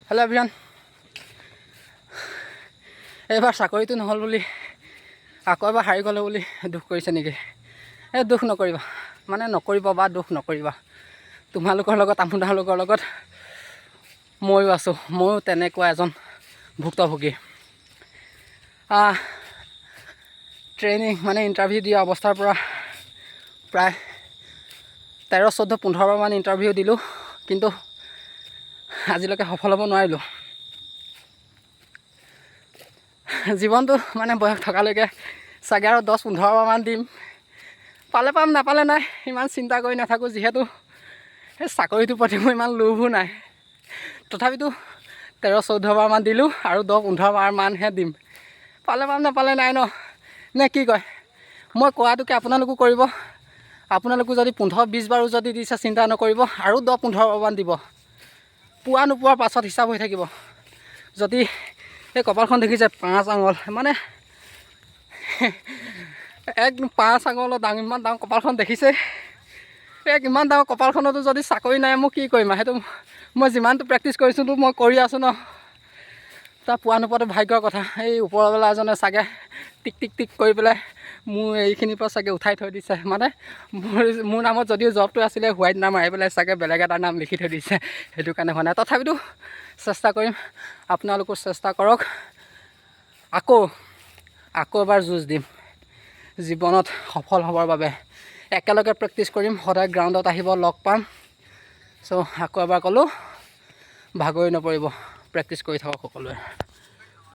Hello' everyone, এইবাৰ চাকৰিটো নহ'ল বুলি আকৌ এবাৰ হাৰি গ'লোঁ বুলি দুখ কৰিছে নেকি? এই দুখ নকৰিবা, মানে নকৰিবা বা দুখ নকৰিবা। তোমালোকৰ লগত আপোনালোকৰ লগত ময়ো আছোঁ, ময়ো তেনেকুৱা এজন ভুক্তভোগী। ট্ৰেইনিং মানে ইণ্টাৰভিউ দিয়া অৱস্থাৰ পৰা প্ৰায় 13, 14, 15বাৰমান ইণ্টাৰভিউ দিলোঁ, কিন্তু আজিলৈকে সফল হ'ব নোৱাৰিলোঁ। জীৱনটো মানে বয়স থকালৈকে চাগে আৰু 10-15বাৰমান দিম, পালে পাম নাপালে নাই, ইমান চিন্তা কৰি নাথাকোঁ। যিহেতু সেই চাকৰিটোৰ প্ৰতি মোৰ ইমান লোভো নাই। তথাপিতো 13-14বাৰমান দিলোঁ আৰু 10-15বাৰমানহে দিম। পালে পাম নাপালে নাই ন, নে কি কয়? মই কোৱাটোকে আপোনালোকো কৰিব। আপোনালোকো যদি 15-20 বাৰো যদি দিছে চিন্তা নকৰিব, আৰু 10-15বাৰমান দিব। পোৱা নোপোৱাৰ পাছত হিচাপ হৈ থাকিব। যদি এই কপালখন দেখিছে 5 আঙুল, মানে 5 আঙুলৰ ইমান ডাঙৰ কপালখন দেখিছে। ইমান ডাঙৰ কপালখনতো যদি চাকৰি নাই, মই কি কৰিম? সেইটো মই যিমানটো প্ৰেক্টিচ কৰিছোঁতো মই কৰি আছোঁ ন। তাৰ পোৱা নোপোৱাটো ভাগ্যৰ কথা। এই ওপৰৱালা এজনে চাগে টিক টিক টিক কৰি পেলাই মোৰ এইখিনিৰ পৰা চাগে উঠাই থৈ দিছে। মানে মোৰ নামত যদিও জবটো আছিলে, হোৱাইট নাম মাৰি পেলাই চাগে বেলেগ এটা নাম লিখি থৈ দিছে। সেইটো কাৰণে হোৱা নাই। তথাপিতো চেষ্টা কৰিম, আপোনালোকো চেষ্টা কৰক। আকৌ এবাৰ যুঁজ দিম জীৱনত সফল হ'বৰ বাবে। একেলগে প্ৰেক্টিচ কৰিম, সদায় গ্ৰাউণ্ডত আহিব, লগ পাম। চ' আকৌ এবাৰ ক'লোঁ, ভাগৰি নপৰিব, প্ৰেক্টিচ কৰি থাকক সকলোৱে।